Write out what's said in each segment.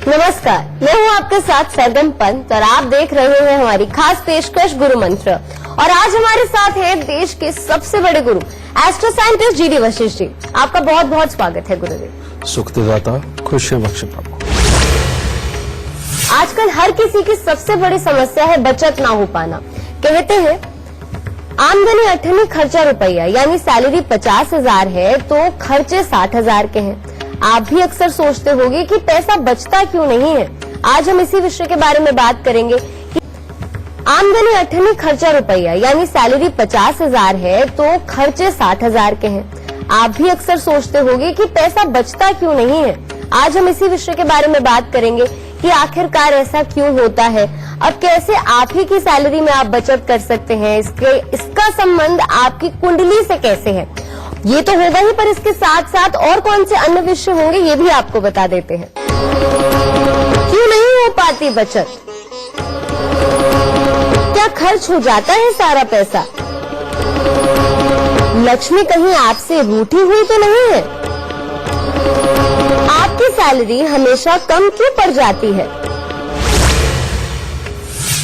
नमस्कार, मैं हूं आपके साथ सरगम पंत और आप देख रहे हैं हमारी खास पेशकश गुरु मंत्र। और आज हमारे साथ है देश के सबसे बड़े गुरु astro scientist GD Vashishtha ji. आपका बहुत बहुत स्वागत है गुरुदेव। सुखदाता, खुशियां बख्शे प्रभु। आजकल हर किसी की सबसे बड़ी समस्या है बचत ना हो पाना। कहते हैं आमदनी 8 खर्चा रुपया, यानी सैलरी 50,000 है तो खर्चे 60,000 के हैं। आप भी अक्सर सोचते होंगे कि पैसा बचता क्यों नहीं है। आज हम इसी विषय के बारे में बात करेंगे कि आमदनी 8 खर्चा रुपया, यानी सैलरी 50,000 है तो खर्चे 60,000 के हैं। आप भी अक्सर सोचते होंगे कि पैसा बचता क्यों नहीं है। आज हम इसी विषय के बारे में बात करेंगे कि आखिरकार ऐसा क्यों होता है, अब कैसे आप ही की सैलरी में आप बचत कर सकते हैं, इसका संबंध आपकी कुंडली से कैसे है, ये तो होगा ही, पर इसके साथ साथ और कौन से अन्य विषय होंगे ये भी आपको बता देते हैं। क्यों नहीं हो पाती बचत, क्या खर्च हो जाता है सारा पैसा, लक्ष्मी कहीं आपसे रूठी हुई तो नहीं है, आपकी सैलरी हमेशा कम क्यों पड़ जाती है।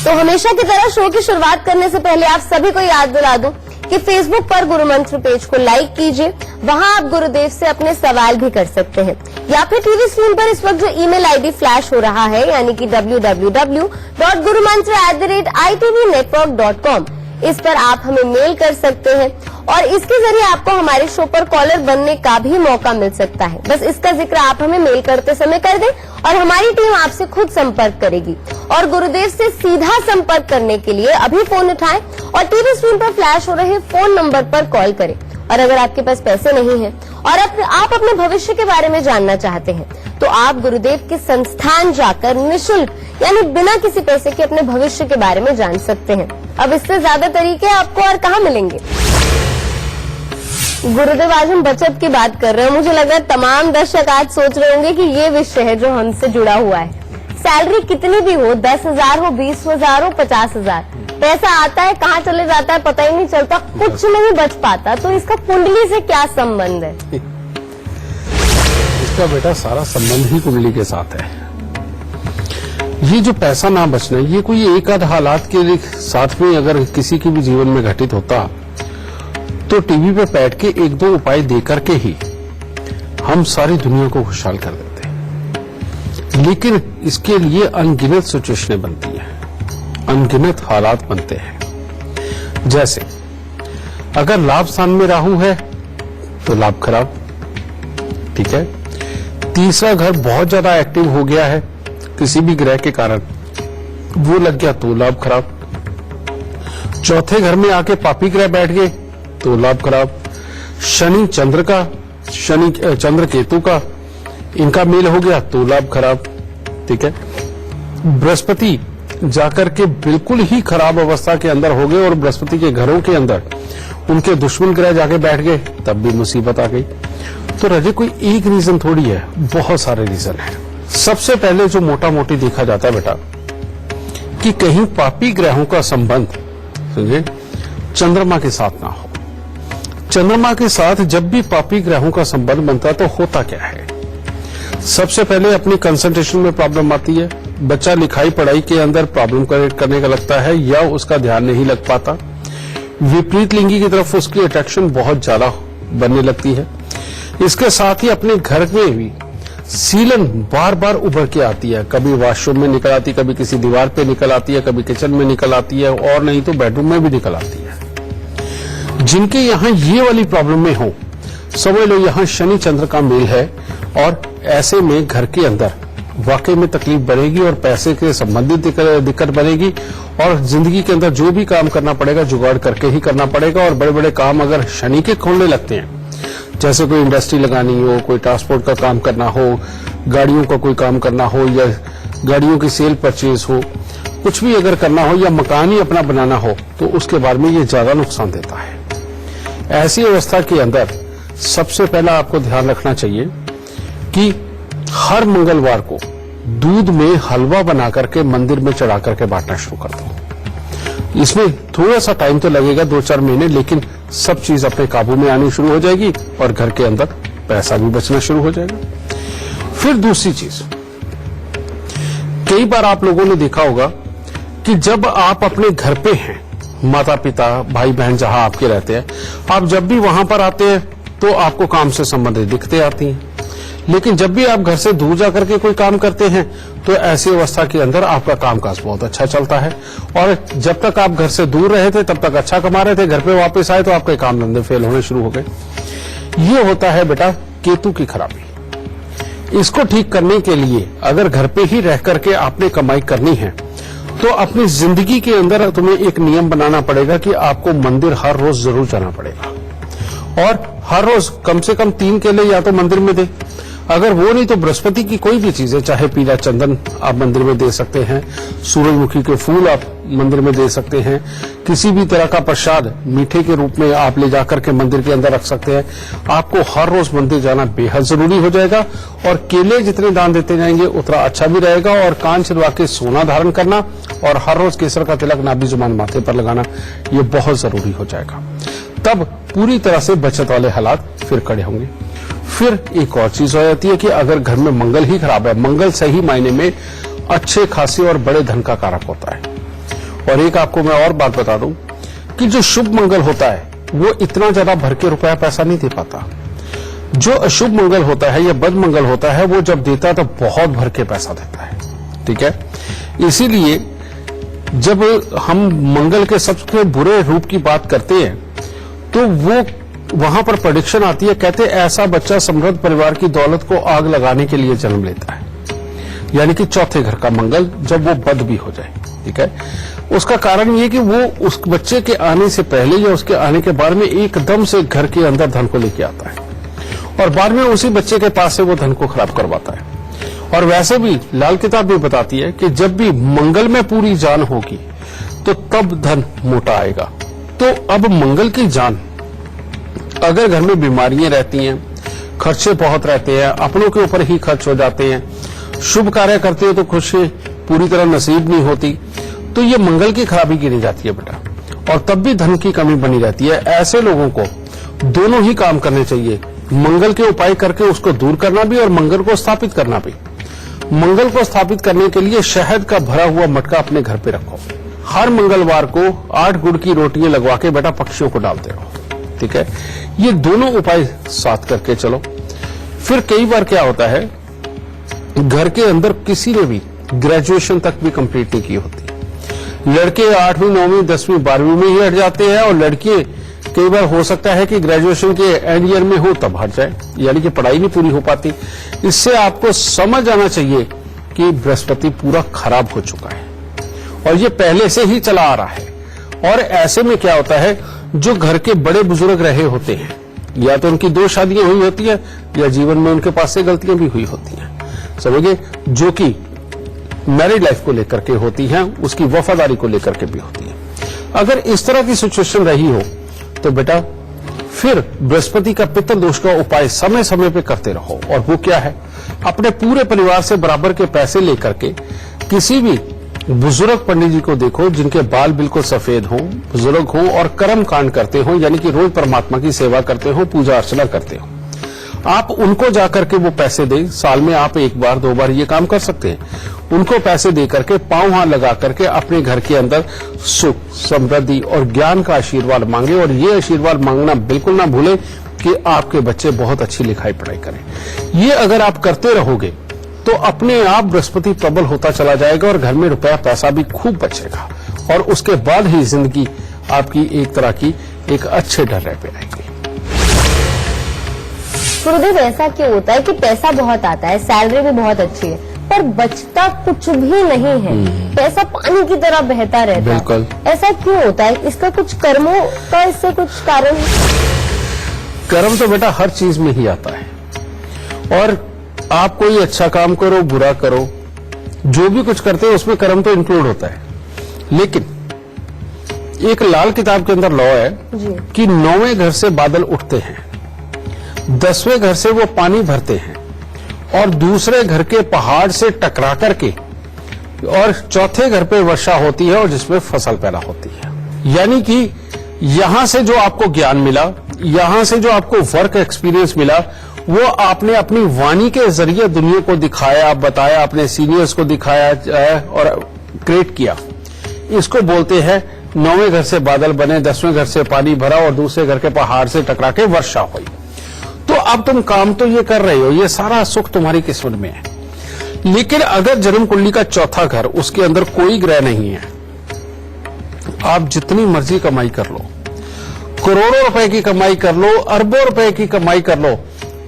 तो हमेशा की तरह शो की शुरुआत करने से पहले आप सभी को याद दिला दूं कि फेसबुक पर गुरु मंत्र पेज को लाइक कीजिए, वहां आप गुरुदेव से अपने सवाल भी कर सकते हैं, या फिर टीवी स्क्रीन पर इस वक्त जो ईमेल आईडी फ्लैश हो रहा है यानी कि www.gurumantra@itvnetwork.com, इस पर आप हमें मेल कर सकते हैं और इसके जरिए आपको हमारे शो पर कॉलर बनने का भी मौका मिल सकता है। बस इसका जिक्र आप हमें मेल करते समय कर दें और हमारी टीम आपसे खुद संपर्क करेगी। और गुरुदेव से सीधा संपर्क करने के लिए अभी फोन उठाएं और टीवी स्क्रीन पर फ्लैश हो रहे फोन नंबर पर कॉल करें। और अगर आपके पास पैसे नहीं हैं और आप अपने भविष्य के बारे में जानना चाहते हैं तो आप गुरुदेव के संस्थान जाकर निःशुल्क यानी बिना किसी पैसे के अपने भविष्य के बारे में जान सकते हैं। अब इससे ज्यादा तरीके आपको और कहाँ मिलेंगे। गुरुदेव, आज हम बचत की बात कर रहे हैं। मुझे लग रहा है तमाम दर्शक आज सोच रहे होंगे कि ये विषय है जो हमसे जुड़ा हुआ है। सैलरी कितनी भी हो, 10,000 हो, 20,000 हो, 50,000, पैसा आता है कहाँ चले जाता है पता ही नहीं चलता, कुछ नहीं बच पाता। तो इसका कुंडली से क्या संबंध है? इसका बेटा सारा संबंध ही कुंडली के साथ है। ये जो पैसा ना बचना, ये कोई एक आध हालात के साथ में अगर किसी के भी जीवन में घटित होता तो टीवी पे बैठ के एक दो उपाय देकर के ही हम सारी दुनिया को खुशहाल कर देते। लेकिन इसके लिए अनगिनत सिचुएशनें बनती हैं, अनगिनत हालात बनते हैं। जैसे अगर लाभ स्थान में राहु है तो लाभ खराब, ठीक है। तीसरा घर बहुत ज्यादा एक्टिव हो गया है किसी भी ग्रह के कारण, वो लग गया तो लाभ खराब। चौथे घर में आके पापी ग्रह बैठ गए तो लाभ खराब। शनि चंद्र केतु का इनका मेल हो गया तो लाभ खराब, ठीक है। बृहस्पति जाकर के बिल्कुल ही खराब अवस्था के अंदर हो गए और बृहस्पति के घरों के अंदर उनके दुश्मन ग्रह जाके बैठ गए, तब भी मुसीबत आ गई। तो रजे कोई एक रीजन थोड़ी है, बहुत सारे रीजन है। सबसे पहले जो मोटा मोटी देखा जाता है बेटा कि कहीं पापी ग्रहों का संबंध समझे चंद्रमा के साथ ना हो। चंद्रमा के साथ जब भी पापी ग्रहों का संबंध बनता है तो होता क्या है, सबसे पहले अपनी कंसंट्रेशन में प्रॉब्लम आती है। बच्चा लिखाई पढ़ाई के अंदर प्रॉब्लम करने का लगता है या उसका ध्यान नहीं लग पाता। विपरीत लिंगी की तरफ उसकी अट्रैक्शन बहुत ज्यादा बनने लगती है। इसके साथ ही अपने घर में भी सीलन बार बार उभर के आती है, कभी वॉशरूम में निकल आती है, कभी किसी दीवार पे निकल आती है, कभी किचन में निकल आती है और नहीं तो बेडरूम में भी निकल आती है। जिनके यहाँ ये वाली प्रॉब्लम में हो, समझ लो यहाँ शनि चंद्र का मेल है और ऐसे में घर के अंदर वाकई में तकलीफ बढ़ेगी और पैसे के संबंधित दिक्कत बढ़ेगी और जिंदगी के अंदर जो भी काम करना पड़ेगा जुगाड़ करके ही करना पड़ेगा। और बड़े बड़े काम अगर शनि के खोलने लगते हैं, जैसे कोई इंडस्ट्री लगानी हो, कोई ट्रांसपोर्ट का काम करना हो, गाड़ियों का कोई काम करना हो या गाड़ियों की सेल परचेज हो, कुछ भी अगर करना हो या मकान ही अपना बनाना हो तो उसके बारे में ये ज्यादा नुकसान देता है। ऐसी अवस्था के अंदर सबसे पहला आपको ध्यान रखना चाहिए कि हर मंगलवार को दूध में हलवा बना करके मंदिर में चढ़ा करके बांटना शुरू कर दो। इसमें थोड़ा सा टाइम तो लगेगा, 2-4 महीने, लेकिन सब चीज अपने काबू में आनी शुरू हो जाएगी और घर के अंदर पैसा भी बचना शुरू हो जाएगा। फिर दूसरी चीज, कई बार आप लोगों ने देखा होगा कि जब आप अपने घर पे हैं, माता पिता भाई बहन जहां आपके रहते हैं, आप जब भी वहां पर आते हैं तो आपको काम से संबंधित दिक्कतें आती हैं। लेकिन जब भी आप घर से दूर जाकर के कोई काम करते हैं तो ऐसी अवस्था के अंदर आपका कामकाज बहुत अच्छा चलता है। और जब तक आप घर से दूर रहे थे तब तक अच्छा कमा रहे थे, घर पे वापस आए तो आपके काम धंधे फेल होने शुरू हो गए। ये होता है बेटा केतु की खराबी। इसको ठीक करने के लिए अगर घर पे ही रह करके आपने कमाई करनी है तो अपनी जिंदगी के अंदर तुम्हें एक नियम बनाना पड़ेगा कि आपको मंदिर हर रोज जरूर जाना पड़ेगा और हर रोज कम से कम 3 केले या तो मंदिर में दे, अगर वो नहीं तो बृहस्पति की कोई भी चीजें, चाहे पीला चंदन आप मंदिर में दे सकते हैं, सूरजमुखी के फूल आप मंदिर में दे सकते हैं, किसी भी तरह का प्रसाद मीठे के रूप में आप ले जाकर के मंदिर के अंदर रख सकते हैं। आपको हर रोज मंदिर जाना बेहद जरूरी हो जाएगा और केले जितने दान देते जाएंगे उतना अच्छा भी रहेगा। और कान छिदवा के सोना धारण करना और हर रोज केसर का तिलक नाभि जुबान माथे पर लगाना ये बहुत जरूरी हो जाएगा। तब पूरी तरह से बचत वाले हालात फिर खड़े होंगे। फिर एक और चीज हो जाती है कि अगर घर में मंगल ही खराब है, मंगल सही मायने में अच्छे खासे और बड़े धन का कारक होता है। और एक आपको मैं और बात बता दूं कि जो शुभ मंगल होता है वो इतना ज्यादा भर के रुपया पैसा नहीं दे पाता। जो अशुभ मंगल होता है या बद मंगल होता है वो जब देता है तो बहुत भर के पैसा देता है। ठीक है, इसीलिए जब हम मंगल के सबसे बुरे रूप की बात करते हैं तो वो वहां पर प्रेडिक्शन आती है, कहते ऐसा बच्चा समृद्ध परिवार की दौलत को आग लगाने के लिए जन्म लेता है, यानी कि चौथे घर का मंगल जब वो बद भी हो जाए। ठीक है, उसका कारण ये कि वो उस बच्चे के आने से पहले या उसके आने के बाद में एकदम से घर के अंदर धन को लेके आता है और बाद में उसी बच्चे के पास से वो धन को खराब करवाता है। और वैसे भी लाल किताब भी बताती है कि जब भी मंगल में पूरी जान होगी तो तब धन मोटा आएगा। तो अब मंगल की जान, अगर घर में बीमारियां रहती हैं, खर्चे बहुत रहते हैं, अपनों के ऊपर ही खर्च हो जाते हैं, शुभ कार्य करते हो तो खुशी पूरी तरह नसीब नहीं होती, तो ये मंगल की खराबी गिनी जाती है बेटा। और तब भी धन की कमी बनी रहती है। ऐसे लोगों को दोनों ही काम करने चाहिए, मंगल के उपाय करके उसको दूर करना भी और मंगल को स्थापित करना भी। मंगल को स्थापित करने के लिए शहद का भरा हुआ मटका अपने घर पे रखो। हर मंगलवार को 8 गुड़ की रोटियां लगवा के बेटा पक्षियों को डालते रहो। ठीक है, ये दोनों उपाय साथ करके चलो। फिर कई बार क्या होता है, घर के अंदर किसी ने भी ग्रेजुएशन तक भी कंप्लीट नहीं की होती। लड़के 8वीं 9वीं 10वीं 12वीं में ही हट जाते हैं और लड़कियां कई बार हो सकता है कि ग्रेजुएशन के एंड ईयर में हो तब हट जाए, यानी कि पढ़ाई नहीं पूरी हो पाती। इससे आपको समझ आना चाहिए कि बृहस्पति पूरा खराब हो चुका है और ये पहले से ही चला आ रहा है। और ऐसे में क्या होता है, जो घर के बड़े बुजुर्ग रहे होते हैं, या तो उनकी 2 शादियां हुई होती है या जीवन में उनके पास से गलतियां भी हुई होती हैं, समझिए, जो कि मैरिड लाइफ को लेकर के होती हैं, उसकी वफादारी को लेकर के भी होती है। अगर इस तरह की सिचुएशन रही हो तो बेटा फिर बृहस्पति का पितृ दोष का उपाय समय समय पे करते रहो। और वो क्या है, अपने पूरे परिवार से बराबर के पैसे लेकर के किसी भी बुजुर्ग पंडित जी को देखो जिनके बाल बिल्कुल सफेद हों, बुजुर्ग हों और कर्म कांड करते हों, यानी कि रोज परमात्मा की सेवा करते हो, पूजा अर्चना करते हो, आप उनको जाकर के वो पैसे दें। साल में आप 1 बार 2 बार ये काम कर सकते हैं। उनको पैसे दे करके पांव हाथ लगा करके अपने घर के अंदर सुख, समृद्धि और ज्ञान का आशीर्वाद मांगे। और ये आशीर्वाद मांगना बिल्कुल ना भूलें कि आपके बच्चे बहुत अच्छी लिखाई पढ़ाई करें। ये अगर आप करते रहोगे तो अपने आप बृहस्पति प्रबल होता चला जाएगा और घर में रुपया पैसा भी खूब बचेगा और उसके बाद ही जिंदगी आपकी एक तरह की एक अच्छे ढर्रे पे आएगी। गुरुदेव, ऐसा क्यों होता है कि पैसा बहुत आता है, सैलरी भी बहुत अच्छी है, पर बचता कुछ भी नहीं है, पैसा पानी की तरह बहता रहता है? बिल्कुल। ऐसा क्यों होता है? इसका कुछ कर्मों का इससे कुछ कारण? कर्म तो बेटा हर चीज में ही आता है और आप कोई अच्छा काम करो, बुरा करो, जो भी कुछ करते हो उसमें कर्म तो इंक्लूड होता है। लेकिन एक लाल किताब के अंदर लॉ है कि 9वें घर से बादल उठते हैं, 10वें घर से वो पानी भरते हैं और दूसरे घर के पहाड़ से टकरा करके और चौथे घर पे वर्षा होती है और जिसमें फसल पैदा होती है। यानी कि यहां से जो आपको ज्ञान मिला, यहां से जो आपको वर्क एक्सपीरियंस मिला, वो आपने अपनी वाणी के जरिए दुनिया को दिखाया, बताया, अपने सीनियर्स को दिखाया और क्रिएट किया। इसको बोलते हैं 9वें घर से बादल बने, 10वें घर से पानी भरा और दूसरे घर के पहाड़ से टकरा के वर्षा हुई। तो अब तुम काम तो ये कर रहे हो, ये सारा सुख तुम्हारी किस्मत में है। लेकिन अगर जन्म कुंडली का चौथा घर, उसके अंदर कोई ग्रह नहीं है, आप जितनी मर्जी कमाई कर लो, करोड़ों रुपए की कमाई कर लो, अरबों रुपए की कमाई कर लो,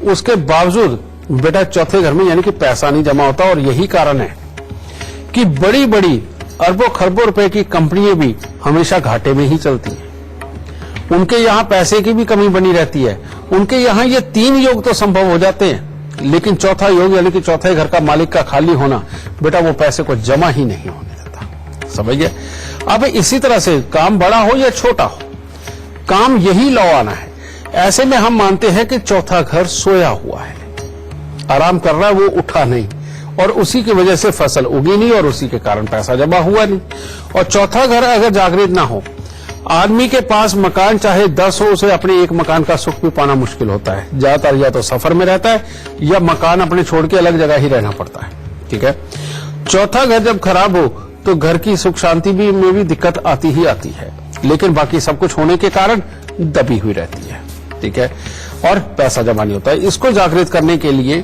उसके बावजूद बेटा चौथे घर में यानी कि पैसा नहीं जमा होता। और यही कारण है कि बड़ी बड़ी अरबों खरबों रुपए की कंपनियां भी हमेशा घाटे में ही चलती हैं। उनके यहां पैसे की भी कमी बनी रहती है। उनके यहां ये 3 योग तो संभव हो जाते हैं, लेकिन चौथा योग यानी कि चौथे घर का मालिक का खाली होना, बेटा वो पैसे को जमा ही नहीं होने देता। समझ गए? अब इसी तरह से काम बड़ा हो या छोटा हो, काम यही लौ आना है। ऐसे में हम मानते हैं कि चौथा घर सोया हुआ है, आराम कर रहा है, वो उठा नहीं, और उसी की वजह से फसल उगी नहीं और उसी के कारण पैसा जमा हुआ नहीं। और चौथा घर अगर जागृत ना हो, आदमी के पास मकान चाहे 10 हो, उसे अपने एक मकान का सुख भी पाना मुश्किल होता है। ज्यादातर या तो सफर में रहता है या मकान अपने छोड़ के अलग जगह ही रहना पड़ता है। ठीक है, चौथा घर जब खराब हो तो घर की सुख शांति भी में भी दिक्कत आती ही आती है, लेकिन बाकी सब कुछ होने के कारण दबी हुई रहती है। ठीक है, और पैसा जमा नहीं होता है। इसको जागृत करने के लिए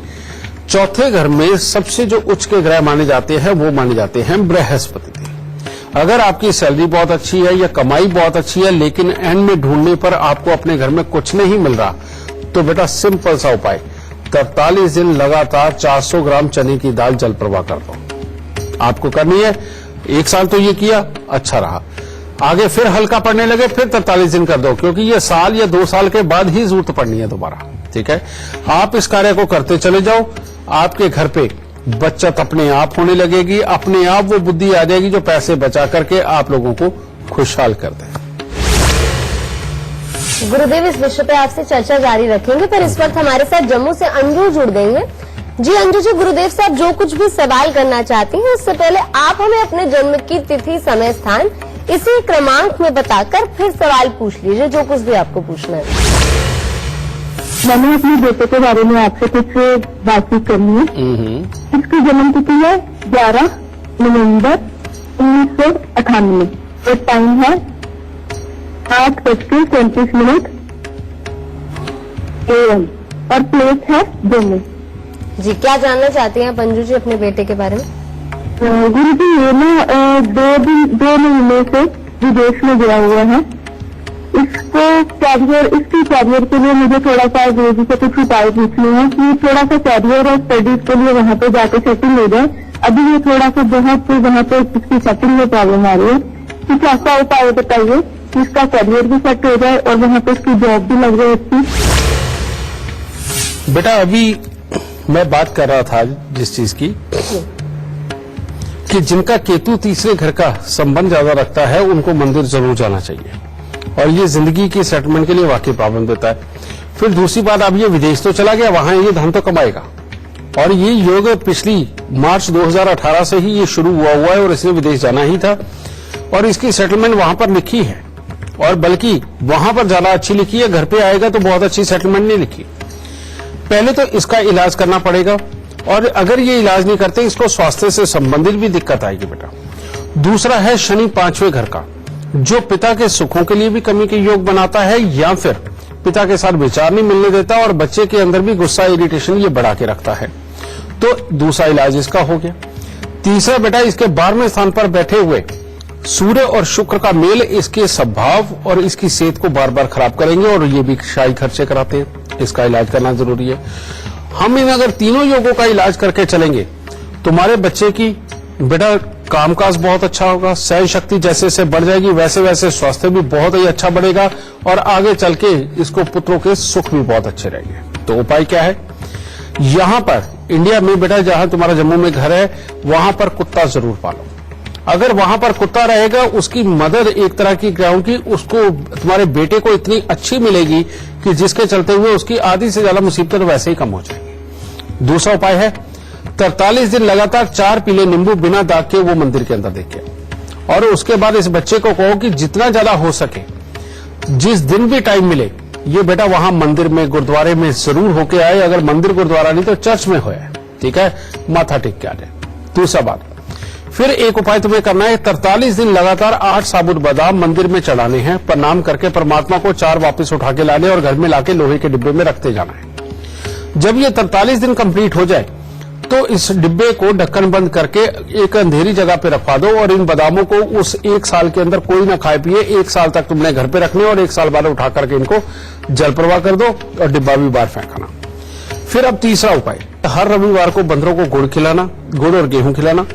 चौथे घर में सबसे जो उच्च के ग्रह माने जाते हैं वो माने जाते हैं बृहस्पति। अगर आपकी सैलरी बहुत अच्छी है या कमाई बहुत अच्छी है, लेकिन एंड में ढूंढने पर आपको अपने घर में कुछ नहीं मिल रहा, तो बेटा सिंपल सा उपाय, 43 दिन लगातार 400 ग्राम चने की दाल जल प्रवाह कर दो। आपको करनी है, 1 साल तो ये किया, अच्छा रहा, आगे फिर हल्का पड़ने लगे, फिर 43 दिन कर दो, क्योंकि ये साल या 2 साल के बाद ही जरूरत पड़नी है दोबारा। ठीक है, आप इस कार्य को करते चले जाओ, आपके घर पे बचत अपने आप होने लगेगी, अपने आप वो बुद्धि आ जाएगी जो पैसे बचा करके आप लोगों को खुशहाल कर दे। गुरुदेव, इस विषय पे आपसे चर्चा जारी रखेंगे, पर इस वक्त हमारे साथ जम्मू से अंजू जुड़ गई हैं। जी अंजू जी, गुरुदेव साहब जो कुछ भी सवाल करना चाहती हैं, उससे पहले आप हमें अपने जन्म की तिथि, समय, स्थान इसी क्रमांक में बताकर फिर सवाल पूछ लीजिए, जो कुछ भी आपको पूछना है। मैंने अपने बेटे के बारे में आपसे कुछ बातचीत करनी है। इसकी जन्म तिथि है 11 नवंबर 1998 और टाइम है 8:34 AM और प्लेस है जम्मू। जी, क्या जानना चाहती हैं आप अंजू जी अपने बेटे के बारे में? गुरु जी, ये ना 2 महीने से विदेश में गया हुआ है। इसकी कैरियर के लिए मुझे थोड़ा सा गुरु जी से कुछ उपाय पूछने हैं कि थोड़ा सा कैरियर और स्टडीज के लिए वहाँ पे जाके सेटिंग हो जाए। अभी ये थोड़ा सा बहुत वहाँ पे इसकी सेटिंग में प्रॉब्लम आ रही है, कुछ ऐसा उपाय बताइए कि इसका कैरियर भी सेट हो जाए और वहाँ पे इसकी जॉब भी लग जाए अच्छी। बेटा, अभी मैं बात कर रहा था जिस चीज की, कि जिनका केतु तीसरे घर का संबंध ज्यादा रखता है उनको मंदिर जरूर जाना चाहिए, और ये जिंदगी की सेटलमेंट के लिए वाकई प्रॉब्लम देता है। फिर दूसरी बात, अब ये विदेश तो चला गया, वहां ये धन तो कमाएगा, और ये योग पिछली मार्च 2018 से ही ये शुरू हुआ है और इसने विदेश जाना ही था, और इसकी सेटलमेंट वहां पर लिखी है, और बल्कि वहां पर ज्यादा अच्छी लिखी है, घर पे आएगा तो बहुत अच्छी सेटलमेंट नहीं लिखी। पहले तो इसका इलाज करना पड़ेगा, और अगर ये इलाज नहीं करते इसको स्वास्थ्य से संबंधित भी दिक्कत आएगी बेटा। दूसरा है शनि 5वें घर का, जो पिता के सुखों के लिए भी कमी के योग बनाता है, या फिर पिता के साथ विचार नहीं मिलने देता और बच्चे के अंदर भी गुस्सा, इरिटेशन ये बढ़ा के रखता है। तो दूसरा इलाज इसका हो गया। तीसरा बेटा, इसके 12वें स्थान पर बैठे हुए सूर्य और शुक्र का मेल इसके स्वभाव और इसकी सेहत को बार बार खराब करेंगे, और ये भी शाही खर्चे कराते हैं। इसका इलाज करना जरूरी है। हम इन अगर तीनों योगों का इलाज करके चलेंगे, तुम्हारे बच्चे की बेटा कामकाज बहुत अच्छा होगा, सहन शक्ति जैसे जैसे बढ़ जाएगी वैसे वैसे स्वास्थ्य भी बहुत ही अच्छा बढ़ेगा, और आगे चल के इसको पुत्रों के सुख भी बहुत अच्छे रहेंगे। तो उपाय क्या है? यहां पर इंडिया में बेटा, जहां तुम्हारा जम्मू में घर है, वहां पर कुत्ता जरूर पालो। अगर वहां पर कुत्ता रहेगा, उसकी मदद एक तरह की ग्रहों की उसको, तुम्हारे बेटे को इतनी अच्छी मिलेगी कि जिसके चलते हुए उसकी आधी से ज्यादा मुसीबतें तो वैसे ही कम हो जाएंगी। दूसरा उपाय है 43 दिन लगातार 4 पीले नींबू बिना दाग के वो मंदिर के अंदर देखे, और उसके बाद इस बच्चे को कहो कि जितना ज्यादा हो सके, जिस दिन भी टाइम मिले, ये बेटा वहां मंदिर में गुरुद्वारे में जरूर होके आए, अगर मंदिर गुरुद्वारा नहीं तो चर्च में हो, ठीक है, माथा टेक के आ जाए। दूसरा बात, फिर एक उपाय तुम्हें करना है, 43 दिन लगातार 8 साबुत बादाम मंदिर में चढ़ाने हैं, प्रणाम करके परमात्मा को 4 वापस उठा के लाने और घर में लाके लोहे के डिब्बे में रखते जाना है। जब ये 43 दिन कंप्लीट हो जाए तो इस डिब्बे को ढक्कन बंद करके एक अंधेरी जगह पे रखवा दो और इन बादामों को उस 1 साल के अंदर कोई ना खाए पिए, 1 साल तक तुमने घर पे रखने और 1 साल बाद उठा करके इनको जल प्रवाह कर दो और डिब्बा भी बाहर फेंकना। फिर अब तीसरा उपाय, हर रविवार को बंदरों को गुड़ खिलाना, गुड़ और गेहूं खिलाना,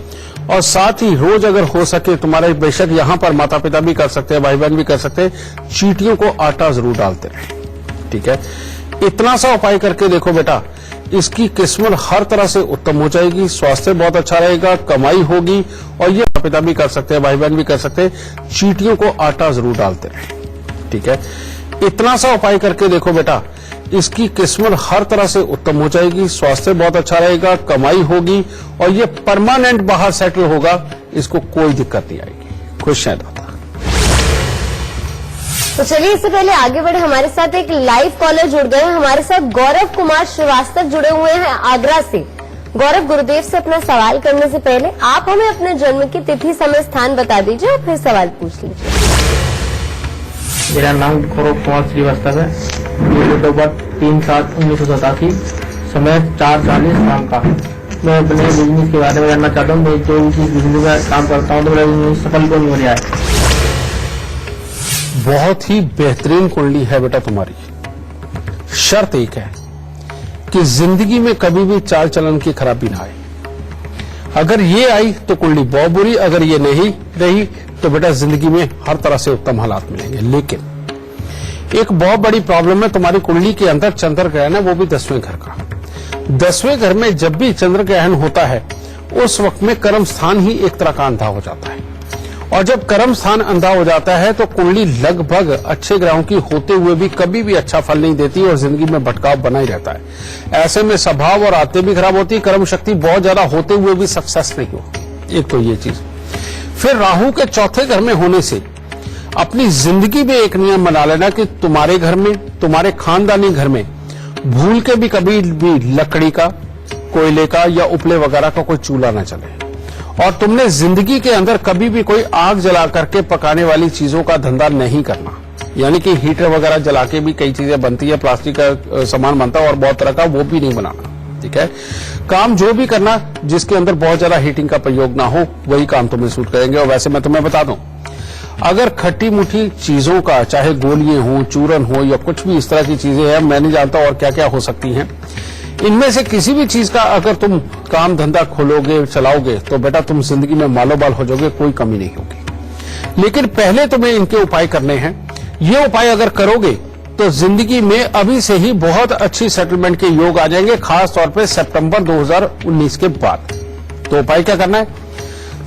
और साथ ही रोज अगर हो सके तुम्हारे, बेशक यहां पर माता पिता भी कर सकते हैं, भाई बहन भी कर सकते हैं, चींटियों को आटा जरूर डालते रहे, ठीक है। इतना सा उपाय करके देखो बेटा, इसकी किस्मत हर तरह से उत्तम हो जाएगी, स्वास्थ्य बहुत अच्छा रहेगा, कमाई होगी, और ये माता पिता भी कर सकते हैं, भाई बहन भी कर सकते हैं, चींटियों को आटा जरूर डालते रहे, ठीक है। इतना सा उपाय करके देखो बेटा, इसकी किस्मत हर तरह से उत्तम हो जाएगी, स्वास्थ्य बहुत अच्छा रहेगा, कमाई होगी, और ये परमानेंट बाहर सेटल होगा, इसको कोई दिक्कत नहीं आएगी। खुश है दादा। तो चलिए इससे पहले आगे बढ़े, हमारे साथ एक लाइव कॉलर जुड़ गए हैं, हमारे साथ गौरव कुमार श्रीवास्तव जुड़े हुए हैं आगरा से। गौरव, गुरुदेव से अपना सवाल करने से पहले आप हमें अपने जन्म की तिथि, समय, स्थान बता दीजिए और फिर सवाल पूछ लीजिए। मेरा नाम गौरव कुमार श्रीवास्तव है। मेरी डेट ऑफ बर्थ 3/7/1987, समय 4:40 शाम का। मैं अपने बिजनेस के बारे में जानना चाहता हूँ। मैं जो इस बिजनेस में काम करता हूँ तो मेरा बिजनेस सफल क्यों नहीं हो रहा है? बहुत ही बेहतरीन कुंडली है बेटा तुम्हारी। शर्त एक है कि जिंदगी में कभी भी चाल चलन की खराबी ना आए। अगर ये आई तो कुंडली बहुत बुरी, अगर ये नहीं रही तो बेटा जिंदगी में हर तरह से उत्तम हालात मिलेंगे। लेकिन एक बहुत बड़ी प्रॉब्लम है, तुम्हारी कुंडली के अंदर चंद्र ग्रहण है, वो भी 10वें घर का। 10वें घर में जब भी चंद्र ग्रहण होता है उस वक्त में कर्म स्थान ही एक तरह का अंधा हो जाता है, और जब कर्म स्थान अंधा हो जाता है तो कुंडली लगभग अच्छे ग्रहों की होते हुए भी कभी भी अच्छा फल नहीं देती और जिंदगी में भटकाव बना ही रहता है। ऐसे में स्वभाव और आदतें भी खराब होती, कर्म शक्ति बहुत ज्यादा होते हुए भी सक्सेस नहीं होती। एक तो ये चीज। फिर राहु के 4थे घर में होने से अपनी जिंदगी में एक नियम बना लेना कि तुम्हारे घर में, तुम्हारे खानदानी घर में भूल के भी कभी भी लकड़ी का, कोयले का या उपले वगैरह का कोई चूल्हा न चले, और तुमने जिंदगी के अंदर कभी भी कोई आग जला करके पकाने वाली चीजों का धंधा नहीं करना। यानी कि हीटर वगैरह जला के भी कई चीजें बनती है, प्लास्टिक का सामान बनता है और बहुत तरह का, वो भी नहीं बनाना, ठीक है। काम जो भी करना जिसके अंदर बहुत ज्यादा हीटिंग का प्रयोग ना हो, वही काम तुम्हें सूट करेंगे। और वैसे मैं तुम्हें बता दूं, अगर खट्टी मुठी चीजों का, चाहे गोलियां हो, चूरन हो या कुछ भी इस तरह की चीजें हैं, मैं नहीं जानता और क्या क्या हो सकती हैं, इनमें से किसी भी चीज का अगर तुम काम धंधा खोलोगे, चलाओगे, तो बेटा तुम जिंदगी में मालोमाल हो जाओगे, कोई कमी नहीं होगी। लेकिन पहले तुम्हें इनके उपाय करने हैं। ये उपाय अगर करोगे तो जिंदगी में अभी से ही बहुत अच्छी सेटलमेंट के योग आ जाएंगे, खास तौर पे सितंबर 2019 के बाद। तो उपाय क्या करना है?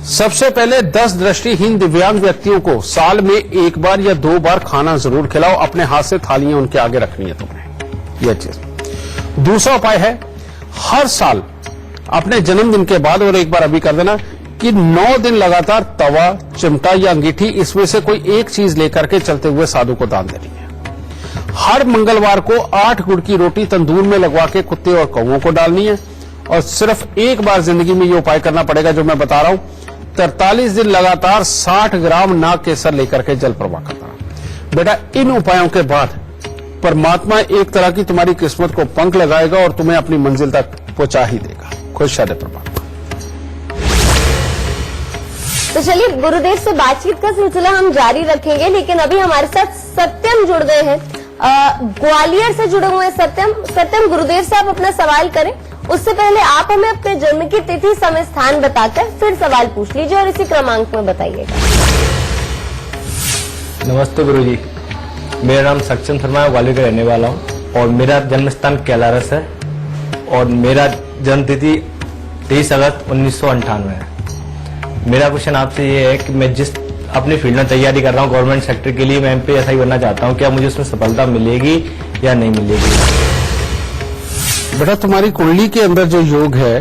सबसे पहले 10 दृष्टिहीन दिव्यांग व्यक्तियों को साल में 1 बार या 2 बार खाना जरूर खिलाओ। अपने हाथ से थालियां उनके आगे रखनी है तुम्हें, यह चीज। दूसरा उपाय है, हर साल अपने जन्मदिन के बाद, और एक बार अभी कर देना, कि 9 दिन लगातार तवा, चिमटा या अंगीठी, इसमें से कोई एक चीज लेकर के चलते हुए साधु को दान देनी है। हर मंगलवार को 8 गुड़ की रोटी तंदूर में लगवा के कुत्ते और कौवों को डालनी है। और सिर्फ एक बार जिंदगी में ये उपाय करना पड़ेगा जो मैं बता रहा हूं। 43 दिन लगातार 60 ग्राम नाग केसर लेकर के जल प्रवाह करना। बेटा इन उपायों के बाद परमात्मा एक तरह की तुम्हारी किस्मत को पंख लगाएगा और तुम्हें अपनी मंजिल तक पहुंचा ही देगा। खुश रहे परमात्मा। तो चलिए गुरुदेव से बातचीत का सिलसिला हम जारी रखेंगे, लेकिन अभी हमारे साथ सत्यम जुड़ गए हैं, ग्वालियर से जुड़े हुए हैं सत्यम, गुरुदेव से आप अपना सवाल करें। उससे पहले आप हमें अपने जन्म की तिथि, समय, स्थान बताकर फिर सवाल पूछ लीजिए और इसी क्रमांक में बताइएगा। नमस्ते गुरुजी, मेरा नाम सक्षम शर्मा है, ग्वालियर का रहने वाला हूँ और मेरा जन्म स्थान कैलारस है और मेरा जन्म तिथि 23 अगस्त 1998 है। मेरा क्वेश्चन आपसे ये है कि मैं जिस अपनी फील्ड में तैयारी कर रहा हूँ गवर्नमेंट सेक्टर के लिए, मैं एमपीएसआई बनना चाहता हूँ, क्या मुझे उसमें सफलता मिलेगी या नहीं मिलेगी? बेटा तुम्हारी कुंडली के अंदर जो योग है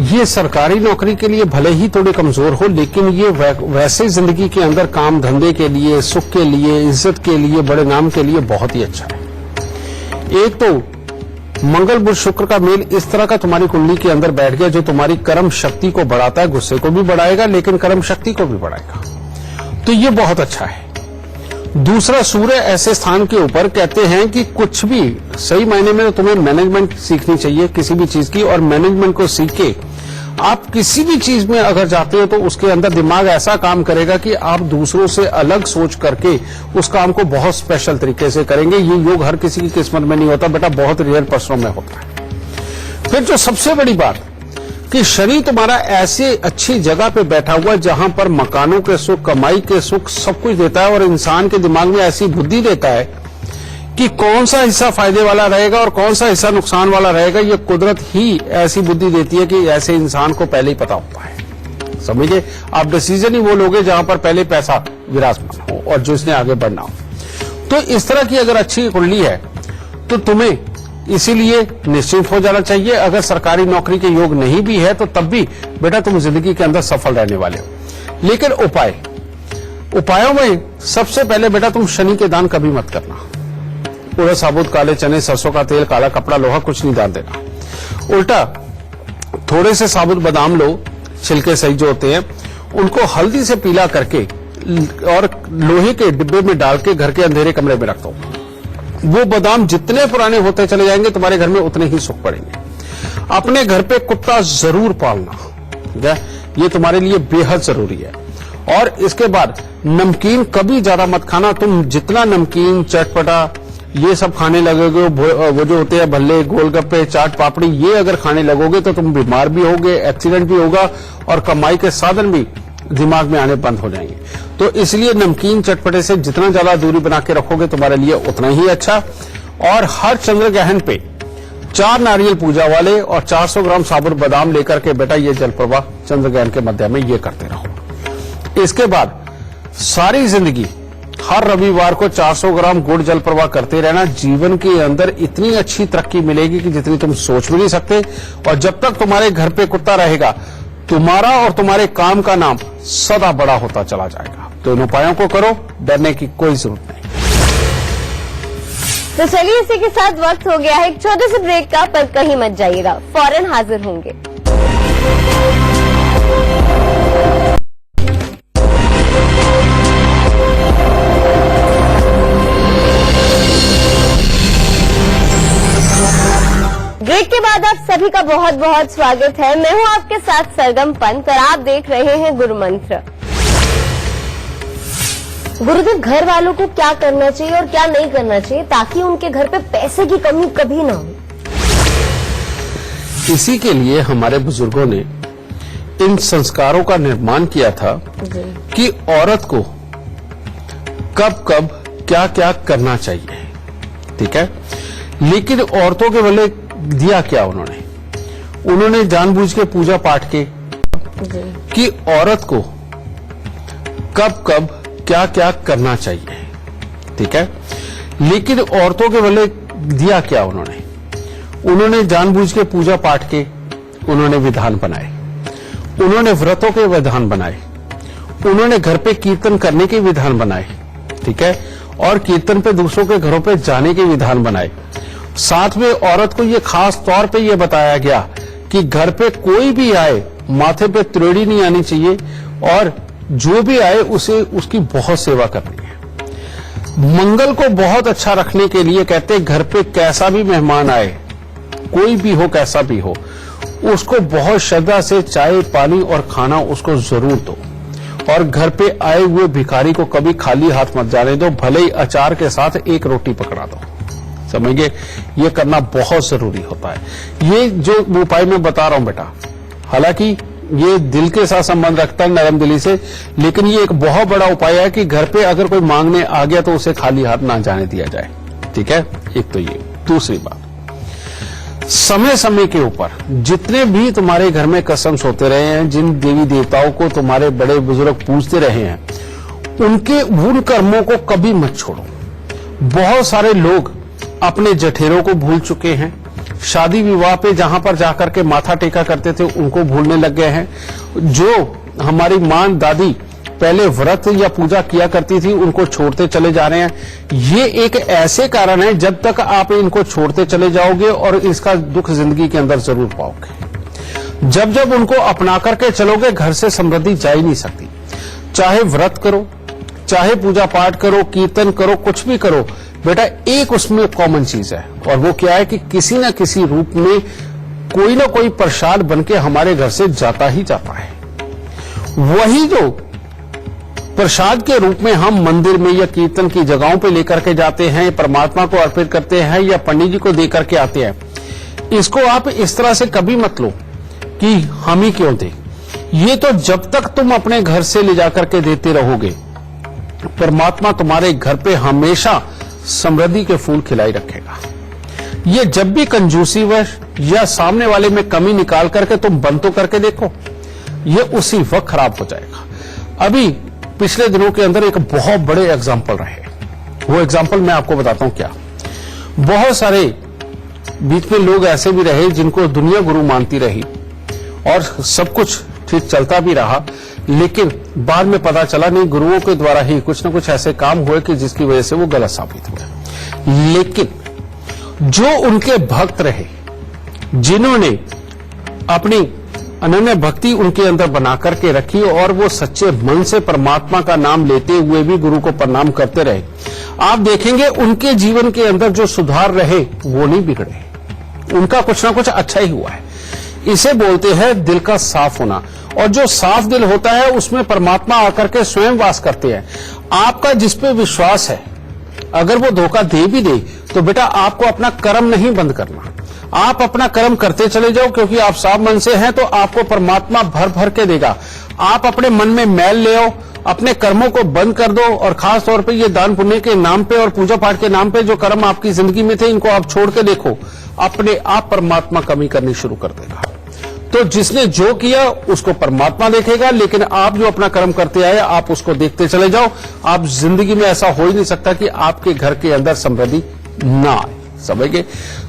ये सरकारी नौकरी के लिए भले ही थोड़े कमजोर हो, लेकिन ये वैसे जिंदगी के अंदर काम धंधे के लिए, सुख के लिए, इज्जत के लिए, बड़े नाम के लिए बहुत ही अच्छा है। एक तो मंगल बुध शुक्र का मेल इस तरह का तुम्हारी कुंडली के अंदर बैठ गया जो तुम्हारी कर्म शक्ति को बढ़ाता है। गुस्से को भी बढ़ाएगा लेकिन कर्म शक्ति को भी बढ़ाएगा, तो ये बहुत अच्छा है। दूसरा, सूर्य ऐसे स्थान के ऊपर, कहते हैं कि कुछ भी सही मायने में तो तुम्हें मैनेजमेंट सीखनी चाहिए किसी भी चीज की, और मैनेजमेंट को सीख के आप किसी भी चीज में अगर जाते हो तो उसके अंदर दिमाग ऐसा काम करेगा कि आप दूसरों से अलग सोच करके उस काम को बहुत स्पेशल तरीके से करेंगे। ये योग हर किसी की किस्मत में नहीं होता बेटा, बहुत रेयर पर्सनों में होता है। फिर जो सबसे बड़ी बात कि शनि तुम्हारा ऐसे अच्छी जगह पे बैठा हुआ है जहां पर मकानों के सुख, कमाई के सुख, सब कुछ देता है, और इंसान के दिमाग में ऐसी बुद्धि देता है कि कौन सा हिस्सा फायदे वाला रहेगा और कौन सा हिस्सा नुकसान वाला रहेगा। ये कुदरत ही ऐसी बुद्धि देती है कि ऐसे इंसान को पहले ही पता होता है। समझिए, आप डिसीजन ही वो लोगे जहां पर पहले पैसा विराजमान हो और जिसने आगे बढ़ना हो। तो इस तरह की अगर अच्छी कुंडली है तो तुम्हें इसीलिए निश्चिंत हो जाना चाहिए। अगर सरकारी नौकरी के योग नहीं भी है तो तब भी बेटा तुम जिंदगी के अंदर सफल रहने वाले हो। लेकिन उपायों में सबसे पहले बेटा तुम शनि के दान कभी मत करना। पूरा साबुत काले चने, सरसों का तेल, काला कपड़ा, लोहा कुछ नहीं दान देना। उल्टा थोड़े से साबुत बादाम लो, छिलके सही जो होते हैं, उनको हल्दी से पीला करके और लोहे के डिब्बे में डाल के घर के अंधेरे कमरे में रख दो। वो बादाम जितने पुराने होते चले जाएंगे तुम्हारे घर में उतने ही सुख पड़ेंगे। अपने घर पे कुत्ता जरूर पालना, ठीक है, ये तुम्हारे लिए बेहद जरूरी है। और इसके बाद नमकीन कभी ज्यादा मत खाना। तुम जितना नमकीन, चटपटा ये सब खाने लगोगे, वो जो होते हैं भल्ले, गोलगप्पे, चाट पापड़ी, ये अगर खाने लगोगे तो तुम बीमार भी होगे, एक्सीडेंट भी होगा और कमाई के साधन भी दिमाग में आने बंद हो जाएंगे। तो इसलिए नमकीन चटपटे से जितना ज्यादा दूरी बना के रखोगे तुम्हारे लिए उतना ही अच्छा। और हर चंद्र ग्रहण पे 4 नारियल पूजा वाले और 400 ग्राम साबुत बादाम लेकर के बेटा ये जल प्रवाह चंद्र ग्रहण के मध्य में ये करते रहो। इसके बाद सारी जिंदगी हर रविवार को 400 ग्राम गुड़ जल प्रवाह करते रहना। जीवन के अंदर इतनी अच्छी तरक्की मिलेगी कि जितनी तुम सोच भी नहीं सकते। और जब तक तुम्हारे घर पे कुत्ता रहेगा तुम्हारा और तुम्हारे काम का नाम सदा बड़ा होता चला जाएगा। तो इन उपायों को करो, डरने की कोई जरूरत नहीं। तो चलिए इसी के साथ वक्त हो गया है एक छोटे से ब्रेक का, पर कहीं मत जाइएगा, फौरन हाजिर होंगे। ब्रेक के बाद आप सभी का बहुत बहुत स्वागत है। मैं हूं आपके साथ सरगम पंत और आप देख रहे हैं गुरु मंत्र। गुरुदेव, घर वालों को क्या करना चाहिए और क्या नहीं करना चाहिए ताकि उनके घर पे पैसे की कमी कभी ना हो? इसी के लिए हमारे बुजुर्गों ने इन संस्कारों का निर्माण किया था कि औरत को कब कब क्या क्या करना चाहिए, ठीक है। लेकिन औरतों के बदले दिया क्या उन्होंने जानबूझ के पूजा पाठ के कि औरत को कब कब क्या क्या करना चाहिए, ठीक है। लेकिन औरतों के बदले दिया क्या उन्होंने जानबूझ के पूजा पाठ के उन्होंने विधान बनाए, उन्होंने व्रतों के विधान बनाए, उन्होंने घर पे कीर्तन करने के विधान बनाए, ठीक है, और कीर्तन पे दूसरों के घरों पे जाने के विधान बनाए। साथ में औरत को ये खास तौर पे ये बताया गया कि घर पे कोई भी आए माथे पे त्रिवेणी नहीं आनी चाहिए और जो भी आए उसे उसकी बहुत सेवा करनी है। मंगल को बहुत अच्छा रखने के लिए कहते हैं घर पे कैसा भी मेहमान आए, कोई भी हो कैसा भी हो, उसको बहुत श्रद्धा से चाय पानी और खाना उसको जरूर दो। और घर पे आए हुए भिखारी को कभी खाली हाथ मत जाने दो, भले ही अचार के साथ एक रोटी पकड़ा दो। समझिए, ये करना बहुत जरूरी होता है। ये जो उपाय मैं बता रहा हूं बेटा, हालांकि ये दिल के साथ संबंध रखता है, नरम दिली से, लेकिन ये एक बहुत बड़ा उपाय है कि घर पे अगर कोई मांगने आ गया तो उसे खाली हाथ ना जाने दिया जाए, ठीक है। एक तो ये। दूसरी बात, समय समय के ऊपर जितने भी तुम्हारे घर में कसम होते रहे हैं, जिन देवी देवताओं को तुम्हारे बड़े बुजुर्ग पूजते रहे हैं, उनके उन कर्मों को कभी मत छोड़ो। बहुत सारे लोग अपने जठेरों को भूल चुके हैं, शादी विवाह पे जहां पर जाकर के माथा टेका करते थे उनको भूलने लग गए हैं। जो हमारी मां दादी पहले व्रत या पूजा किया करती थी उनको छोड़ते चले जा रहे हैं। ये एक ऐसे कारण है, जब तक आप इनको छोड़ते चले जाओगे और इसका दुख जिंदगी के अंदर जरूर पाओगे। जब जब उनको अपना करके चलोगे, घर से समृद्धि जा ही नहीं सकती। चाहे व्रत करो, चाहे पूजा पाठ करो, कीर्तन करो, कुछ भी करो, बेटा एक उसमें कॉमन चीज है, और वो क्या है कि किसी न किसी रूप में कोई ना कोई प्रसाद बनके हमारे घर से जाता ही जाता है। वही जो प्रसाद के रूप में हम मंदिर में या कीर्तन की जगहों पे लेकर के जाते हैं, परमात्मा को अर्पित करते हैं या पंडित जी को दे करके आते हैं, इसको आप इस तरह से कभी मत लो कि हम ही क्यों दें। ये तो जब तक तुम अपने घर से ले जाकर के देते रहोगे, परमात्मा तुम्हारे घर पे हमेशा समृद्धि के फूल खिलाई रखेगा। ये जब भी कंजूसी वश या सामने वाले में कमी निकाल करके तुम बंद तो करके देखो, ये उसी वक्त खराब हो जाएगा। अभी पिछले दिनों के अंदर एक बहुत बड़े एग्जाम्पल रहे, वो एग्जाम्पल मैं आपको बताता हूं क्या। बहुत सारे बीच में लोग ऐसे भी रहे जिनको दुनिया गुरु मानती रही और सब कुछ ठीक चलता भी रहा, लेकिन बाद में पता चला नहीं, गुरुओं के द्वारा ही कुछ न कुछ ऐसे काम हुए कि जिसकी वजह से वो गलत साबित हुए। लेकिन जो उनके भक्त रहे, जिन्होंने अपनी अनन्य भक्ति उनके अंदर बना करके रखी और वो सच्चे मन से परमात्मा का नाम लेते हुए भी गुरु को प्रणाम करते रहे, आप देखेंगे उनके जीवन के अंदर जो सुधार रहे वो नहीं बिगड़े, उनका कुछ ना कुछ अच्छा ही हुआ है। इसे बोलते हैं दिल का साफ होना, और जो साफ दिल होता है उसमें परमात्मा आकर के स्वयं वास करते हैं। आपका जिस पे विश्वास है, अगर वो धोखा दे भी दे तो बेटा आपको अपना कर्म नहीं बंद करना, आप अपना कर्म करते चले जाओ, क्योंकि आप साफ मन से हैं तो आपको परमात्मा भर भर के देगा। आप अपने मन में मैल ले आओ, अपने कर्मों को बंद कर दो, और खास तौर पे ये दान पुण्य के नाम पे और पूजा पाठ के नाम पे जो कर्म आपकी जिंदगी में थे, इनको आप छोड़ के देखो, अपने आप परमात्मा कमी करनी शुरू कर देगा। तो जिसने जो किया उसको परमात्मा देखेगा, लेकिन आप जो अपना कर्म करते आए आप उसको देखते चले जाओ। आप जिंदगी में ऐसा हो ही नहीं सकता कि आपके घर के अंदर समृद्धि ना आए, समझ गए।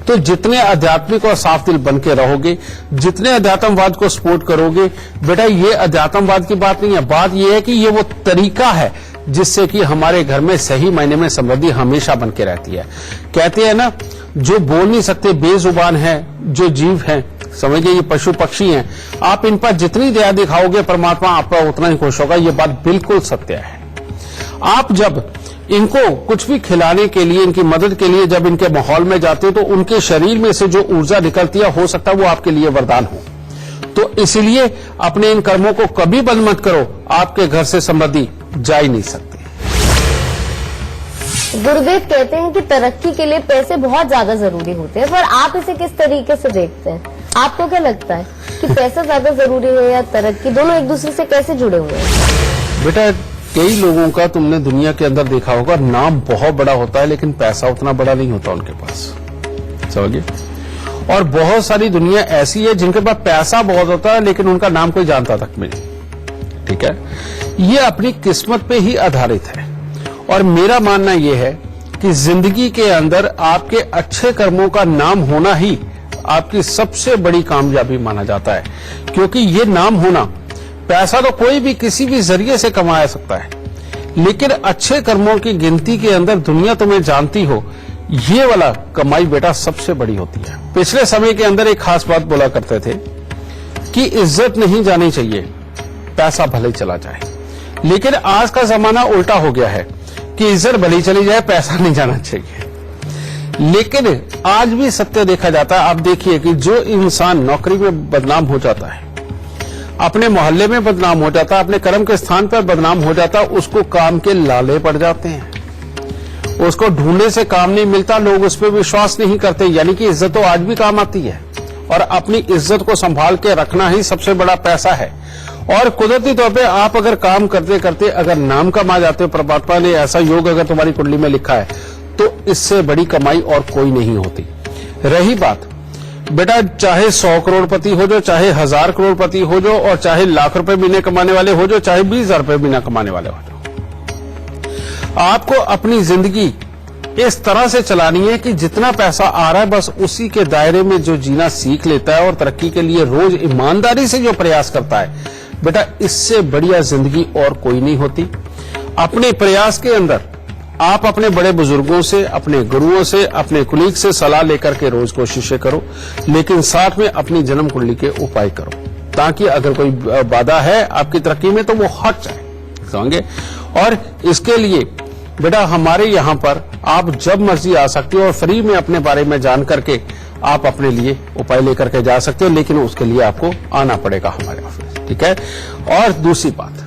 तो जितने आध्यात्मिक और साफ दिल बन के रहोगे, जितने अध्यात्मवाद को सपोर्ट करोगे, बेटा ये अध्यात्मवाद की बात नहीं है, बात ये है कि ये वो तरीका है जिससे कि हमारे घर में सही मायने में समृद्धि हमेशा बन के रहती है। कहते हैं ना, जो बोल नहीं सकते बेजुबान है, जो जीव है, समझिए ये पशु पक्षी हैं, आप इन पर जितनी दया दिखाओगे परमात्मा आप पर उतना ही खुश होगा। ये बात बिल्कुल सत्य है। आप जब इनको कुछ भी खिलाने के लिए, इनकी मदद के लिए जब इनके माहौल में जाते हो तो उनके शरीर में से जो ऊर्जा निकलती है, हो सकता है वो आपके लिए वरदान हो। तो इसलिए अपने इन कर्मों को कभी बंद मत करो, आपके घर से समृद्धि जा ही नहीं सकती। गुरुदेव कहते हैं कि तरक्की के लिए पैसे बहुत ज्यादा जरूरी होते हैं, पर आप इसे किस तरीके से देखते हैं? आपको क्या लगता है कि पैसा ज्यादा जरूरी है या तरक्की? दोनों एक दूसरे से कैसे जुड़े हुए हैं? बेटा कई लोगों का तुमने दुनिया के अंदर देखा होगा, नाम बहुत बड़ा होता है लेकिन पैसा उतना बड़ा नहीं होता उनके पास, समझिए। और बहुत सारी दुनिया ऐसी है जिनके पास पैसा बहुत होता है लेकिन उनका नाम कोई जानता तक नहीं, ठीक है। ये अपनी किस्मत पे ही आधारित है। और मेरा मानना यह है कि जिंदगी के अंदर आपके अच्छे कर्मों का नाम होना ही आपकी सबसे बड़ी कामयाबी माना जाता है, क्योंकि ये नाम होना, पैसा तो कोई भी किसी भी जरिए से कमाया सकता है, लेकिन अच्छे कर्मों की गिनती के अंदर दुनिया तुम्हें जानती हो, ये वाला कमाई बेटा सबसे बड़ी होती है। पिछले समय के अंदर एक खास बात बोला करते थे कि इज्जत नहीं जानी चाहिए, पैसा भले चला जाए। लेकिन आज का जमाना उल्टा हो गया है कि इज्जत भले चली जाए, पैसा नहीं जाना चाहिए। लेकिन आज भी सत्य देखा जाता है। आप देखिए कि जो इंसान नौकरी में बदनाम हो जाता है, अपने मोहल्ले में बदनाम हो जाता है, अपने कर्म के स्थान पर बदनाम हो जाता है, उसको काम के लाले पड़ जाते हैं, उसको ढूंढने से काम नहीं मिलता, लोग उस पर विश्वास नहीं करते। यानी कि इज्जत तो आज भी काम आती है, और अपनी इज्जत को संभाल के रखना ही सबसे बड़ा पैसा है। और कुदरती तौर पे आप अगर काम करते करते अगर नाम कमा जाते हो, परमात्मा ने ऐसा योग अगर तुम्हारी कुंडली में लिखा है, तो इससे बड़ी कमाई और कोई नहीं होती। रही बात बेटा, चाहे 100 करोड़पति हो जाओ, चाहे 1000 करोड़पति हो जाओ, और चाहे लाख रुपए महीने कमाने वाले हो जाओ, चाहे 20,000 रुपए महीना कमाने वाले हो जाओ, आपको अपनी जिंदगी इस तरह से चलानी है कि जितना पैसा आ रहा है बस उसी के दायरे में जो जीना सीख लेता है और तरक्की के लिए रोज ईमानदारी से जो प्रयास करता है, बेटा इससे बढ़िया जिंदगी और कोई नहीं होती। अपने प्रयास के अंदर आप अपने बड़े बुजुर्गों से, अपने गुरुओं से, अपने कुलीग से सलाह लेकर के रोज कोशिशें करो, लेकिन साथ में अपनी जन्म कुंडली के उपाय करो, ताकि अगर कोई बाधा है आपकी तरक्की में तो वो हट जाए, समझे। और इसके लिए बेटा हमारे यहाँ पर आप जब मर्जी आ सकते हो और फ्री में अपने बारे में जान करके आप अपने लिए उपाय लेकर के जा सकते हो, लेकिन उसके लिए आपको आना पड़ेगा हमारे ऑफिस, ठीक है। और दूसरी बात,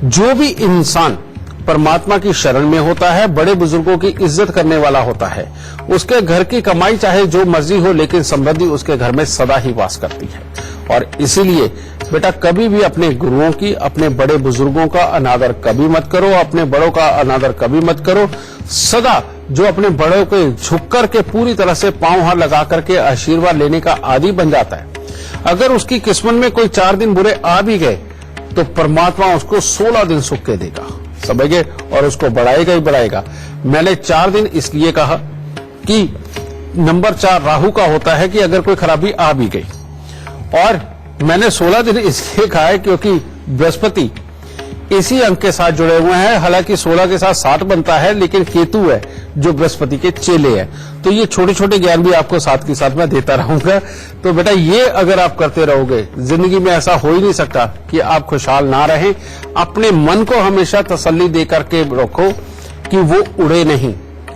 जो भी इंसान परमात्मा की शरण में होता है, बड़े बुजुर्गों की इज्जत करने वाला होता है, उसके घर की कमाई चाहे जो मर्जी हो, लेकिन समृद्धि उसके घर में सदा ही वास करती है। और इसीलिए बेटा कभी भी अपने गुरुओं की, अपने बड़े बुजुर्गों का अनादर कभी मत करो, अपने बड़ों का अनादर कभी मत करो। सदा जो अपने बड़ों के झुक करके पूरी तरह से पांव हाथ लगा करके आशीर्वाद लेने का आदी बन जाता है, अगर उसकी किस्मत में कोई 4 दिन बुरे आ भी गए तो परमात्मा उसको 16 दिन सुख के देगा, समझे, और उसको बढ़ाएगा ही बढ़ाएगा। मैंने 4 दिन इसलिए कहा कि नंबर 4 राहु का होता है कि अगर कोई खराबी आ भी गई, और मैंने 16 दिन इसलिए कहा है क्योंकि बृहस्पति इसी अंक के साथ जुड़े हुए हैं। हालांकि 16 के साथ 60 बनता है, लेकिन केतु है जो बृहस्पति के चेले हैं। तो ये छोटे छोटे ज्ञान भी आपको साथ के साथ मैं देता रहूंगा। तो बेटा ये अगर आप करते रहोगे, जिंदगी में ऐसा हो ही नहीं सकता कि आप खुशहाल ना रहें। अपने मन को हमेशा तसल्ली दे करके रखो कि वो उड़े नहीं,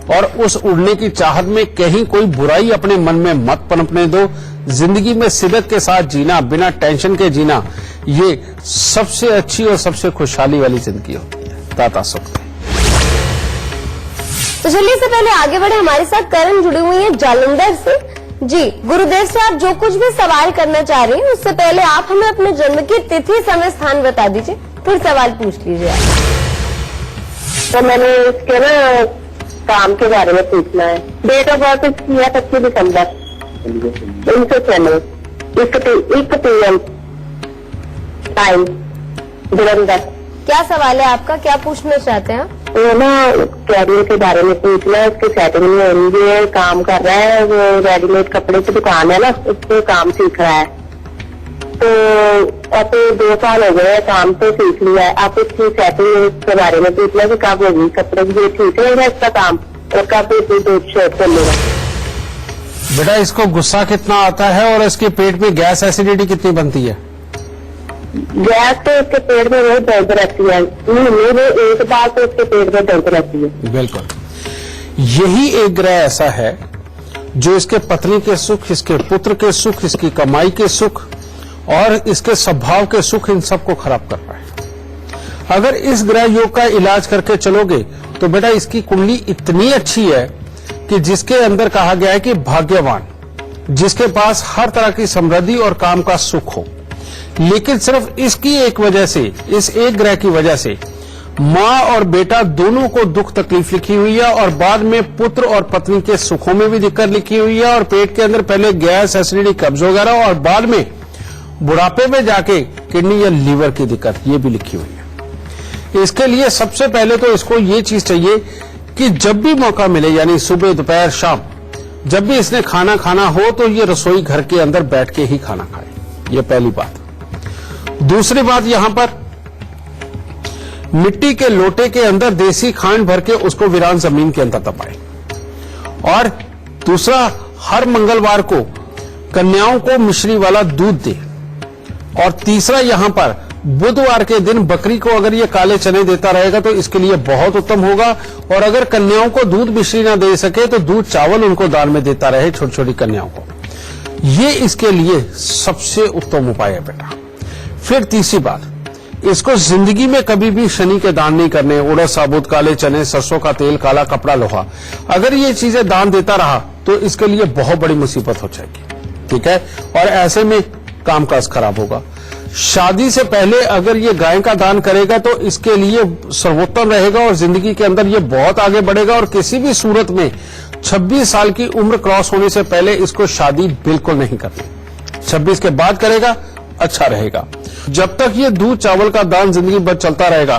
और उस उड़ने की चाहत में कहीं कोई बुराई अपने मन में मत पनपने दो। जिंदगी में शिद्दत के साथ जीना, बिना टेंशन के जीना, ये सबसे अच्छी और सबसे खुशहाली वाली जिंदगी होती है। ताता सुख। तो चलिए इससे पहले आगे बढ़े, हमारे साथ करण जुड़ी हुई है जालंधर से। जी गुरुदेव से आप जो कुछ भी सवाल करना चाह रही हैं, उससे पहले आप हमें अपने जन्म की तिथि, समय, स्थान बता दीजिए, फिर सवाल पूछ लीजिए आप। तो मैंने इसके ना काम के बारे में पूछना है। डेट ऑफ बर्थ किया 25 दिसंबर 1996, 1 PM टाइम जलंधर। क्या सवाल है आपका, क्या पूछना चाहते हैं आप? वो ना कैरियर के बारे में पूछना है, उसकी सेटिंग नहीं हो रही है, काम कर रहा है, वो रेडीमेड कपड़े की दुकान है ना, उसको काम सीख रहा है। तो अब 2 साल हो गए, काम तो सीख लिया है, आप इसकी सेटिंग के बारे में पूछना है कि कब होगी, कपड़े की ठीक रहेगा इसका काम, और कब शॉप चलेगा। बेटा इसको गुस्सा कितना आता है और इसके पेट में गैस एसिडिटी कितनी बनती है? गैस तो उसके पेट में बहुत दर्द रहती है, महीने में एक बार तो उसके पेट में दर्द रहती है। बिल्कुल, यही एक ग्रह ऐसा है जो इसके पत्नी के सुख, इसके पुत्र के सुख, इसकी कमाई के सुख और इसके स्वभाव के सुख, इन सबको खराब कर रहा है। अगर इस ग्रह योग का इलाज करके चलोगे तो बेटा इसकी कुंडली इतनी अच्छी है कि जिसके अंदर कहा गया है कि भाग्यवान, जिसके पास हर तरह की समृद्धि और काम का सुख हो, लेकिन सिर्फ इसकी एक वजह से, इस एक ग्रह की वजह से माँ और बेटा दोनों को दुख तकलीफ लिखी हुई है, और बाद में पुत्र और पत्नी के सुखों में भी दिक्कत लिखी हुई है, और पेट के अंदर पहले गैस, एसिडिटी, कब्ज वगैरह, और बाद में बुढ़ापे में जाके किडनी या लीवर की दिक्कत, ये भी लिखी हुई है। इसके लिए सबसे पहले तो इसको ये चीज चाहिए कि जब भी मौका मिले, यानी सुबह, दोपहर, शाम, जब भी इसने खाना खाना हो तो ये रसोई घर के अंदर बैठ के ही खाना खाए। ये पहली बात। दूसरी बात, यहां पर मिट्टी के लोटे के अंदर देसी खांड भर के उसको वीरान जमीन के अंदर दबाए। और दूसरा, हर मंगलवार को कन्याओं को मिश्री वाला दूध दे। और तीसरा, यहां पर बुधवार के दिन बकरी को अगर ये काले चने देता रहेगा तो इसके लिए बहुत उत्तम होगा। और अगर कन्याओं को दूध मिश्री ना दे सके तो दूध चावल उनको दान में देता रहे, छोटी छोटी कन्याओं को। ये इसके लिए सबसे उत्तम उपाय है बेटा। फिर तीसरी बात, इसको जिंदगी में कभी भी शनि के दान नहीं करने। उड़द साबुत, काले चने, सरसों का तेल, काला कपड़ा, लोहा, अगर ये चीजें दान देता रहा तो इसके लिए बहुत बड़ी मुसीबत हो जाएगी, ठीक है। और ऐसे में कामकाज खराब होगा। शादी से पहले अगर ये गाय का दान करेगा तो इसके लिए सर्वोत्तम रहेगा और जिंदगी के अंदर ये बहुत आगे बढ़ेगा। और किसी भी सूरत में 26 साल की उम्र क्रॉस होने से पहले इसको शादी बिल्कुल नहीं करनी। 26 के बाद करेगा, अच्छा रहेगा। जब तक ये दूध चावल का दान जिंदगी भर चलता रहेगा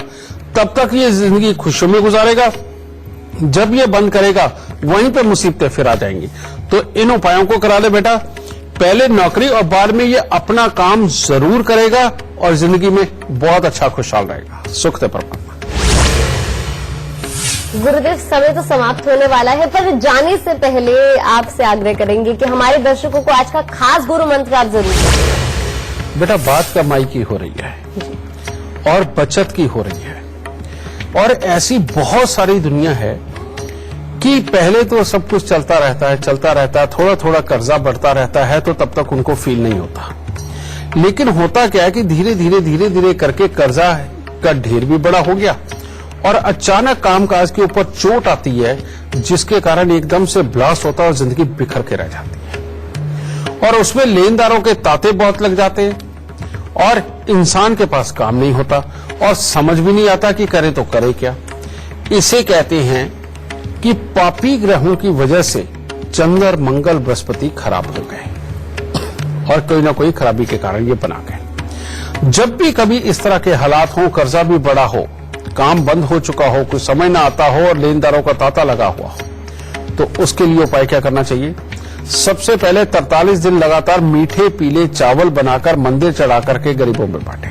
तब तक ये जिंदगी खुशियों में गुजारेगा। जब ये बंद करेगा वहीं पे मुसीबतें फिर आ जाएंगी। तो इन उपायों को करा ले बेटा, पहले नौकरी और बाद में ये अपना काम जरूर करेगा और जिंदगी में बहुत अच्छा खुशहाल रहेगा। सुख दे परमात्मा। गुरुदेव, समय तो समाप्त होने वाला है, पर जाने से पहले आपसे आग्रह करेंगे कि हमारे दर्शकों को आज का खास गुरु मंत्र आप जरूर दें। बेटा, बात कमाई की हो रही है और बचत की हो रही है, और ऐसी बहुत सारी दुनिया है कि पहले तो सब कुछ चलता रहता है, थोड़ा थोड़ा कर्जा बढ़ता रहता है, तो तब तक उनको फील नहीं होता। लेकिन होता क्या है कि धीरे धीरे करके कर्जा का ढेर भी बड़ा हो गया और अचानक कामकाज के ऊपर चोट आती है, जिसके कारण एकदम से ब्लास्ट होता है और जिंदगी बिखर के रह जाती है। और उसमें लेनदारों के तांते बहुत लग जाते हैं और इंसान के पास काम नहीं होता और समझ भी नहीं आता कि करे तो करे क्या। इसे कहते हैं कि पापी ग्रहों की वजह से चंद्र, मंगल, बृहस्पति खराब हो गए और कोई ना कोई खराबी के कारण ये बना गए। जब भी कभी इस तरह के हालात हो, कर्जा भी बड़ा हो, काम बंद हो चुका हो, कुछ समय ना आता हो और लेनदारों का तांता लगा हुआ हो, तो उसके लिए उपाय क्या करना चाहिए? सबसे पहले 43 दिन लगातार मीठे पीले चावल बनाकर मंदिर चढ़ा करके गरीबों में बांटे।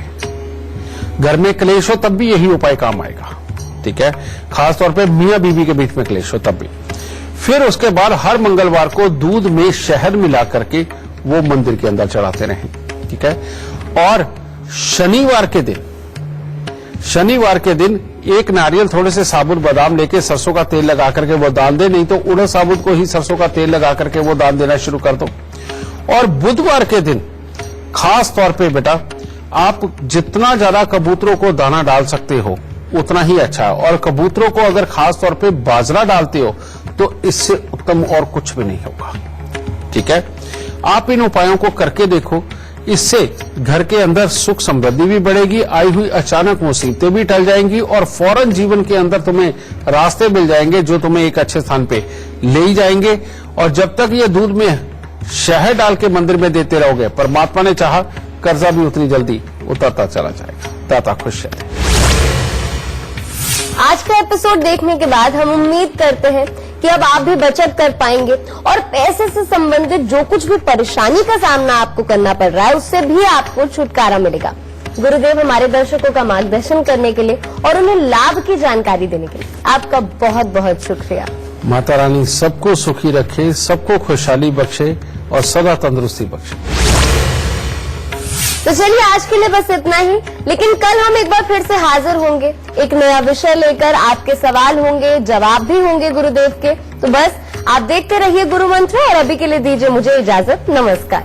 घर में क्लेश हो तब भी यही उपाय काम आएगा, ठीक है। खासतौर पे मियां बीवी के बीच में क्लेश हो तब भी। फिर उसके बाद हर मंगलवार को दूध में शहद मिला करके वो मंदिर के अंदर चढ़ाते रहें, ठीक है। और शनिवार के दिन एक नारियल, थोड़े से साबुत बादाम लेके सरसों का तेल लगा करके वो दान दे, नहीं तो उड़द साबुत को ही सरसों का तेल लगा करके वो दान देना शुरू कर दो। और बुधवार के दिन खास तौर पे बेटा, आप जितना ज्यादा कबूतरों को दाना डाल सकते हो उतना ही अच्छा है। और कबूतरों को अगर खास तौर पे बाजरा डालते हो तो इससे उत्तम और कुछ भी नहीं होगा, ठीक है। आप इन उपायों को करके देखो, इससे घर के अंदर सुख समृद्धि भी बढ़ेगी, आई हुई अचानक मुसीबतें भी टल जाएंगी और फौरन जीवन के अंदर तुम्हें रास्ते मिल जाएंगे जो तुम्हें एक अच्छे स्थान पे ले ही जाएंगे। और जब तक ये दूध में शहद डाल के मंदिर में देते रहोगे, परमात्मा ने चाहा कर्जा भी उतनी जल्दी उतरता चला जाएगा। दाता खुश रहते। आज का एपिसोड देखने के बाद हम उम्मीद करते हैं कि अब आप भी बचत कर पाएंगे और पैसे से संबंधित जो कुछ भी परेशानी का सामना आपको करना पड़ रहा है उससे भी आपको छुटकारा मिलेगा। गुरुदेव, हमारे दर्शकों का मार्गदर्शन करने के लिए और उन्हें लाभ की जानकारी देने के लिए आपका बहुत बहुत शुक्रिया। माता रानी सबको सुखी रखे, सबको खुशहाली बख्शे और सदा तंदुरुस्ती बख्शे। तो चलिए आज के लिए बस इतना ही, लेकिन कल हम एक बार फिर से हाजिर होंगे एक नया विषय लेकर। आपके सवाल होंगे, जवाब भी होंगे गुरुदेव के। तो बस आप देखते रहिए गुरु मंत्र और अभी के लिए दीजिए मुझे इजाजत। नमस्कार।